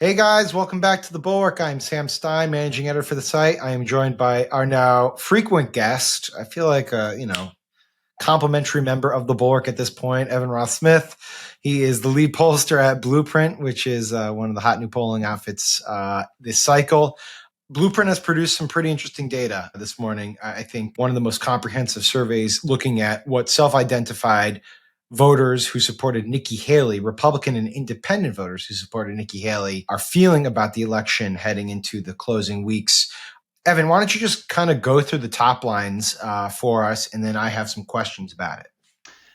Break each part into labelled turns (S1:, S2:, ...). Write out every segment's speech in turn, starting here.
S1: Hey guys, welcome back to the Bulwark. I'm Sam Stein, managing editor for the site. I am joined by our now frequent guest. I feel like complimentary member of the Bulwark at this point, Evan Roth Smith. He is the lead pollster at Blueprint, which is one of the hot new polling outfits this cycle. Blueprint has produced some pretty interesting data this morning. I think one of the most comprehensive surveys looking at what self-identified voters who supported Nikki Haley, Republican and independent voters who supported Nikki Haley, are feeling about the election heading into the closing weeks. Evan, why don't you just kind of go through the top lines for us, and then I have some questions about it.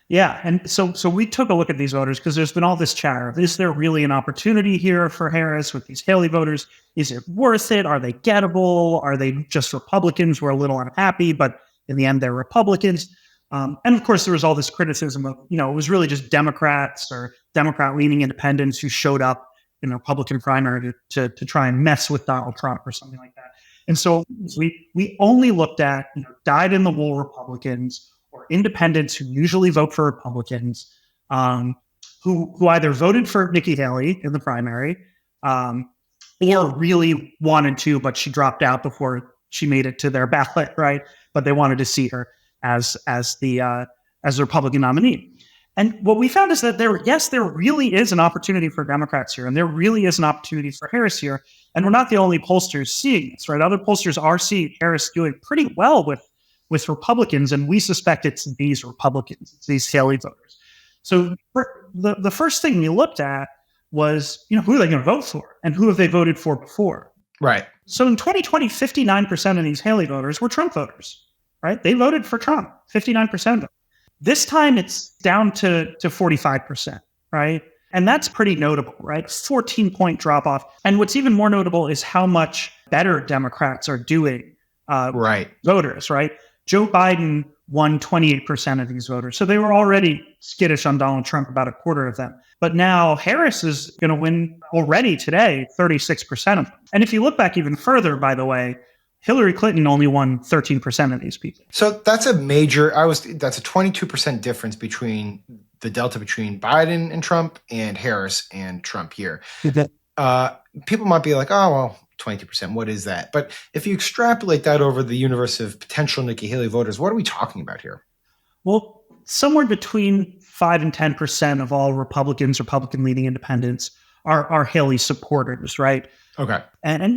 S2: Yeah, and so we took a look at these voters because there's been all this chatter. Is there really an opportunity here for Harris with these Haley voters? Is it worth it? Are they gettable? Are they just Republicans who are a little unhappy, but in the end they're Republicans? And of course, there was all this criticism of, it was really just Democrats or Democrat-leaning independents who showed up in the Republican primary to try and mess with Donald Trump or something like that. And so we only looked at dyed-in-the-wool Republicans or independents who usually vote for Republicans, who either voted for Nikki Haley in the primary or really wanted to, but she dropped out before she made it to their ballot, right? But they wanted to see her as the Republican nominee. And what we found is that there really is an opportunity for Democrats here, and there really is an opportunity for Harris here. And we're not the only pollsters seeing this, right? Other pollsters are seeing Harris doing pretty well with Republicans, and we suspect it's these Republicans, it's these Haley voters. So the first thing we looked at was, who are they going to vote for, and who have they voted for before?
S1: Right.
S2: So in 2020, 59% of these Haley voters were Trump voters. Right? They voted for Trump, 59% of them. This time it's down to 45%, right? And that's pretty notable, right? 14-point drop off. And what's even more notable is how much better Democrats are doing voters, right? Joe Biden won 28% of these voters. So they were already skittish on Donald Trump, about a quarter of them. But now Harris is going to win already today, 36% of them. And if you look back even further, by the way, Hillary Clinton only won 13% of these people.
S1: So that's a major, that's a 22% difference between the delta between Biden and Trump and Harris and Trump here. People might be like, oh, well, 22%, what is that? But if you extrapolate that over the universe of potential Nikki Haley voters, what are we talking about here?
S2: Well, somewhere between 5 and 10% of all Republicans, Republican-leaning independents are Haley supporters, right?
S1: Okay.
S2: And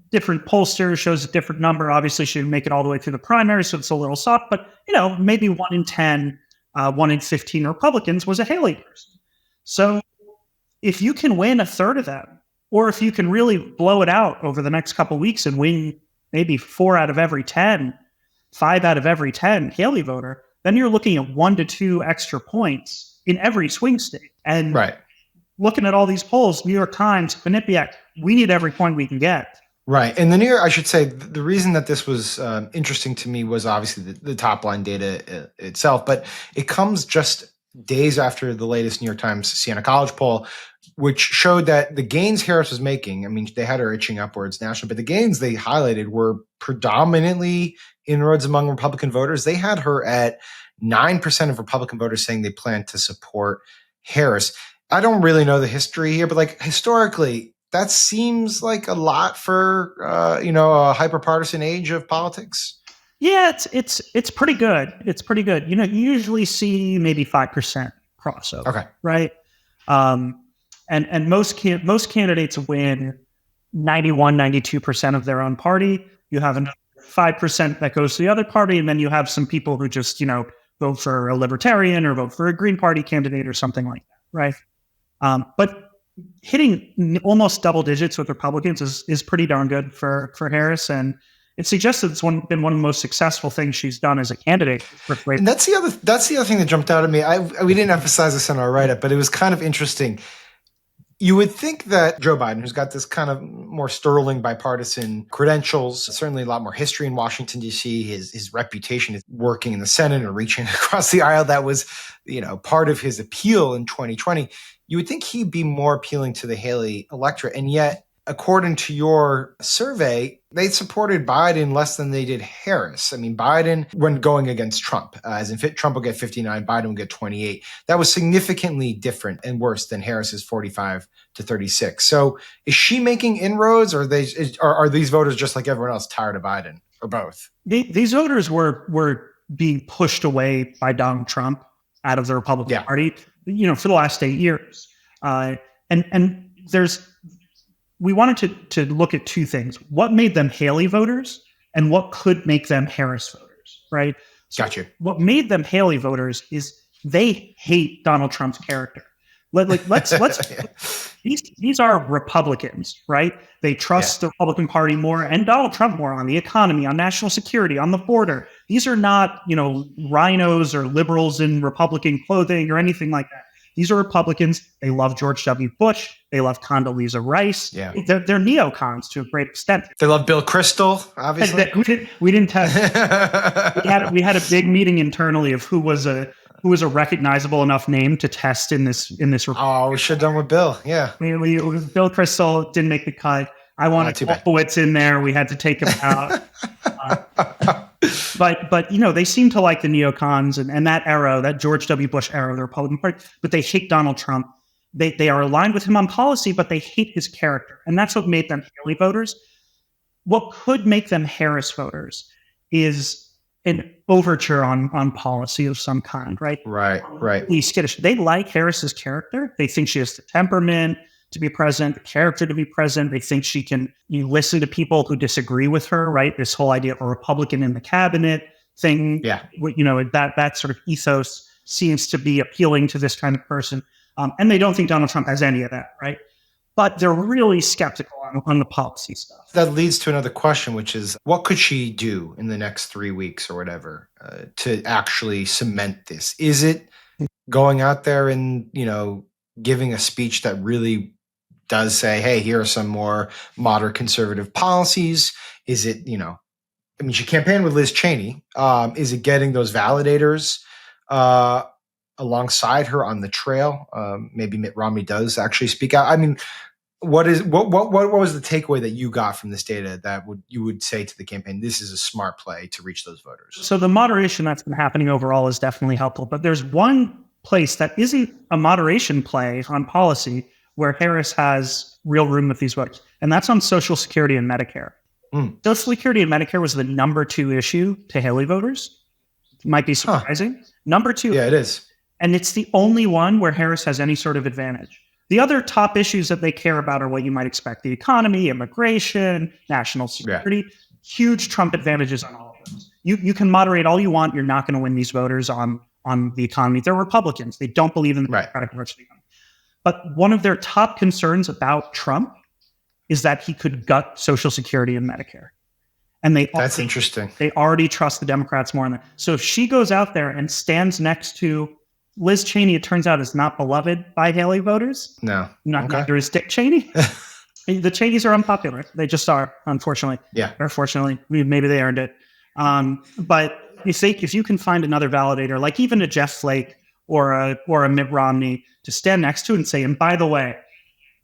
S2: different pollsters shows a different number. Obviously, she didn't make it all the way through the primary, so it's a little soft. But, maybe 1 in 10, 1 in 15 Republicans was a Haley person. So if you can win a third of them, or if you can really blow it out over the next couple of weeks and win maybe 4 out of every 10, 5 out of every 10 Haley voter, then you're looking at 1 to 2 extra points in every swing state. And looking at all these polls, New York Times, Quinnipiac, we need every point we can get.
S1: Right. And the New York, I should say, the reason that this was interesting to me was obviously the top line data itself, but it comes just days after the latest New York Times Siena College poll, which showed that the gains Harris was making, I mean, they had her itching upwards nationally, but the gains they highlighted were predominantly inroads among Republican voters. They had her at 9% of Republican voters saying they plan to support Harris. I don't really know the history here, but historically, that seems like a lot for a hyper-partisan age of politics.
S2: Yeah, it's pretty good. It's pretty good. You usually see maybe 5% crossover.
S1: Okay.
S2: Right. And most candidates win 91, 92% of their own party. You have another 5% that goes to the other party, and then you have some people who just vote for a libertarian or vote for a Green Party candidate or something like that. Right. But hitting almost double digits with Republicans is pretty darn good for Harris, and it suggests that it's been one of the most successful things she's done as a candidate.
S1: And that's the other thing that jumped out at me. We didn't emphasize this in our write-up, but it was kind of interesting. You would think that Joe Biden, who's got this kind of more sterling bipartisan credentials, certainly a lot more history in Washington, D.C., his reputation is working in the Senate and reaching across the aisle. That was, part of his appeal in 2020. You would think he'd be more appealing to the Haley electorate. And yet according to your survey, they supported Biden less than they did Harris. I mean, Biden, when going against Trump, as in Trump will get 59, Biden will get 28. That was significantly different and worse than Harris's 45 to 36. So is she making inroads, or are these voters just like everyone else tired of Biden, or both?
S2: These voters were being pushed away by Donald Trump out of the Republican Party, for the last 8 years. And we wanted to look at two things: what made them Haley voters and what could make them Harris voters, right? So
S1: Gotcha.
S2: What made them Haley voters is they hate Donald Trump's character. Let's these are Republicans, right? They trust the Republican Party more and Donald Trump more on the economy, on national security, on the border. These are not, rhinos or liberals in Republican clothing or anything like that. These are Republicans. They love George W. Bush. They love Condoleezza Rice.
S1: Yeah.
S2: They're neocons to a great extent.
S1: They love Bill Kristol, obviously.
S2: We didn't have. We had a big meeting internally of who was a recognizable enough name to test in this.
S1: Oh, we should have done with Bill. Yeah.
S2: Bill Kristol didn't make the cut. I wanted Wolfowitz in there. We had to take him out. But they seem to like the neocons and that era, that George W. Bush era of the Republican Party, but they hate Donald Trump. They are aligned with him on policy, but they hate his character. And that's what made them Haley voters. What could make them Harris voters is an overture on policy of some kind, right?
S1: Right.
S2: Skittish. They like Harris's character. They think she has the temperament to be president, the character to be president. They think she can listen to people who disagree with her, right? This whole idea of a Republican in the cabinet thing, that sort of ethos seems to be appealing to this kind of person. And they don't think Donald Trump has any of that, right? But they're really skeptical on the policy stuff.
S1: That leads to another question, which is, what could she do in the next 3 weeks or whatever to actually cement this? Is it going out there and, giving a speech that really does say, hey, here are some more moderate conservative policies? Is it, she campaigned with Liz Cheney. Is it getting those validators alongside her on the trail? Maybe Mitt Romney does actually speak out. I mean, what was the takeaway that you got from this data that you would say to the campaign, this is a smart play to reach those voters?
S2: So the moderation that's been happening overall is definitely helpful, but there's one place that isn't a moderation play on policy where Harris has real room with these voters, and that's on Social Security and Medicare. Social Security and Medicare was the number 2 issue to Haley voters. Might be surprising. Number 2.
S1: Yeah, it is.
S2: And it's the only one where Harris has any sort of advantage. The other top issues that they care about are what you might expect: the economy, immigration, national security. Yeah. Huge Trump advantages on all of those. You can moderate all you want. You're not going to win these voters on the economy. They're Republicans. They don't believe in the democratic approach to the economy. But one of their top concerns about Trump is that he could gut Social Security and Medicare. And
S1: that's interesting.
S2: They already trust the Democrats more on that. So if she goes out there and stands next to Liz Cheney, it turns out is not beloved by Haley voters.
S1: No.
S2: Neither is Dick Cheney. The Cheneys are unpopular. They just are, unfortunately.
S1: Yeah.
S2: Or fortunately, maybe they earned it. But you think if you can find another validator, like even a Jeff Flake or a Mitt Romney, to stand next to and say, and by the way,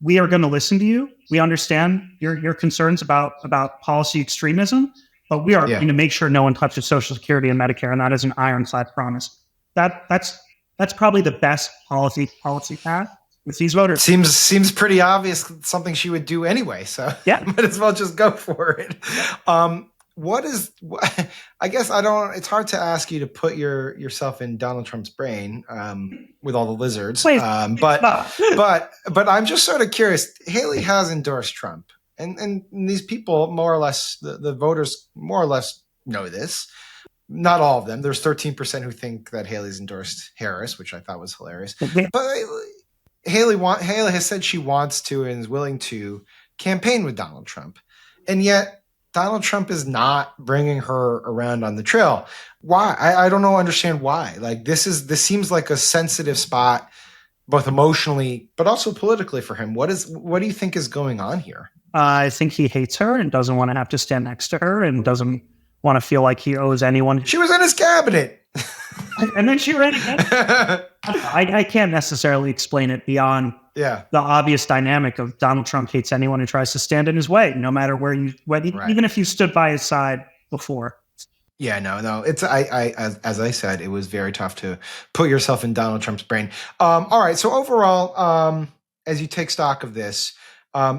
S2: we are going to listen to you. We understand your concerns about policy extremism, but we are going to make sure no one touches Social Security and Medicare, and that is an ironclad promise. That's probably the best policy path with these voters.
S1: Seems pretty obvious, something she would do anyway. So might as well just go for it. I guess it's hard to ask you to put yourself in Donald Trump's brain with all the lizards. But I'm just sort of curious. Haley has endorsed Trump, and these people more or less, the voters more or less know this. Not all of them. There's 13% who think that Haley's endorsed Harris, which I thought was hilarious. But Haley has said she wants to and is willing to campaign with Donald Trump, and yet Donald Trump is not bringing her around on the trail. Why? I don't understand why. Like this seems like a sensitive spot, both emotionally but also politically for him. What do you think is going on here?
S2: I think he hates her and doesn't want to have to stand next to her and doesn't want to feel like he owes anyone.
S1: She was in his cabinet.
S2: And then she ran again. I can't necessarily explain it beyond
S1: Yeah.
S2: the obvious dynamic of Donald Trump hates anyone who tries to stand in his way, no matter where even if you stood by his side before.
S1: Yeah, no. It's as I said, it was very tough to put yourself in Donald Trump's brain. All right. So overall, as you take stock of this,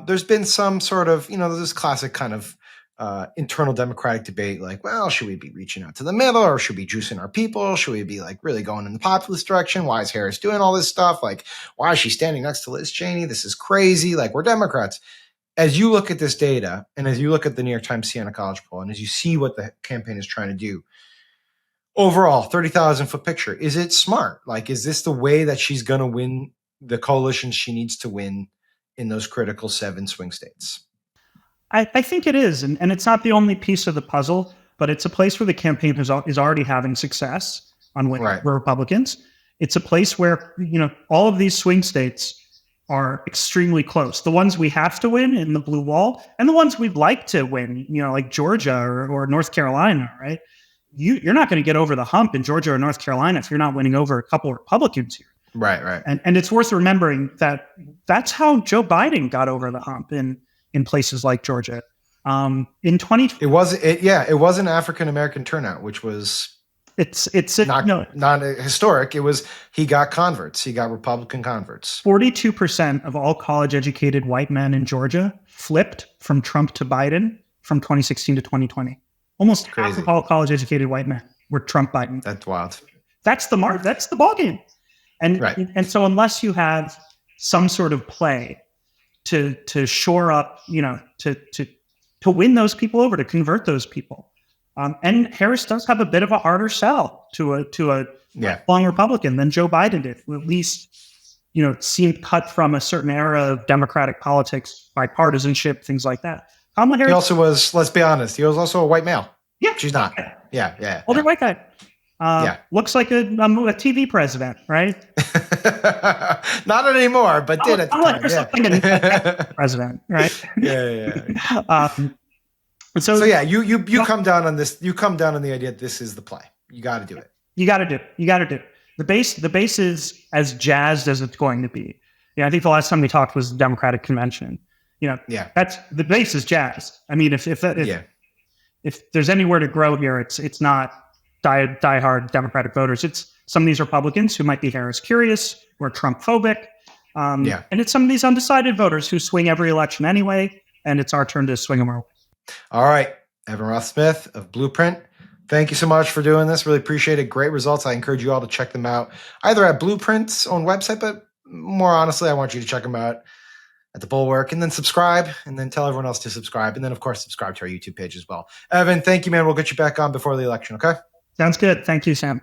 S1: there's been some sort of, there's this classic kind of internal Democratic debate, like, well, should we be reaching out to the middle, or should we be juicing our people? Should we be like really going in the populist direction? Why is Harris doing all this stuff? Like, why is she standing next to Liz Cheney? This is crazy. Like, we're Democrats. As you look at this data, and as you look at the New York Times Siena College poll, and as you see what the campaign is trying to do, overall, 30,000 foot picture, is it smart? Like, is this the way that she's going to win the coalition she needs to win in those critical 7 swing states?
S2: I think it is. And it's not the only piece of the puzzle, but it's a place where the campaign is already having success on winning Republicans. It's a place where, all of these swing states are extremely close. The ones we have to win in the blue wall, and the ones we'd like to win, like Georgia or North Carolina, right? You're not going to get over the hump in Georgia or North Carolina if you're not winning over a couple of Republicans here.
S1: Right.
S2: And it's worth remembering that that's how Joe Biden got over the hump in places like Georgia. In 2020,
S1: it was an African American turnout, which was not historic. It was, he got converts. He got Republican converts.
S2: 42% of all college-educated white men in Georgia flipped from Trump to Biden from 2016 to 2020. Almost half of all college-educated white men were Trump Biden.
S1: That's wild.
S2: That's the ballgame. And so unless you have some sort of play to shore up, to win those people over, to convert those people. And Harris does have a bit of a harder sell to a long Republican than Joe Biden did, who at least, seemed cut from a certain era of Democratic politics, bipartisanship, things like that. Kamala Harris.
S1: He also was, let's be honest, he was also a white male.
S2: Yeah.
S1: She's not. Yeah.
S2: Older white guy. Looks like a TV president, right?
S1: Not anymore, but did at the time.
S2: President, right?
S1: Yeah. So you come down on this. You come down on the idea that this is the play. You got to do it. You got to do it. The base is as jazzed as it's going to be. I think the last time we talked was the Democratic convention. That's the base is jazz. I mean, if there's anywhere to grow here, it's not diehard Democratic voters. It's some of these Republicans who might be Harris curious or Trump phobic. And it's some of these undecided voters who swing every election anyway. And it's our turn to swing them our way. All right. Evan Roth Smith of Blueprint. Thank you so much for doing this. Really appreciate it. Great results. I encourage you all to check them out either at Blueprint's own website, but more honestly, I want you to check them out at the Bulwark, and then subscribe, and then tell everyone else to subscribe. And then, of course, subscribe to our YouTube page as well. Evan, thank you, man. We'll get you back on before the election, okay?
S2: Sounds good. Thank you, Sam.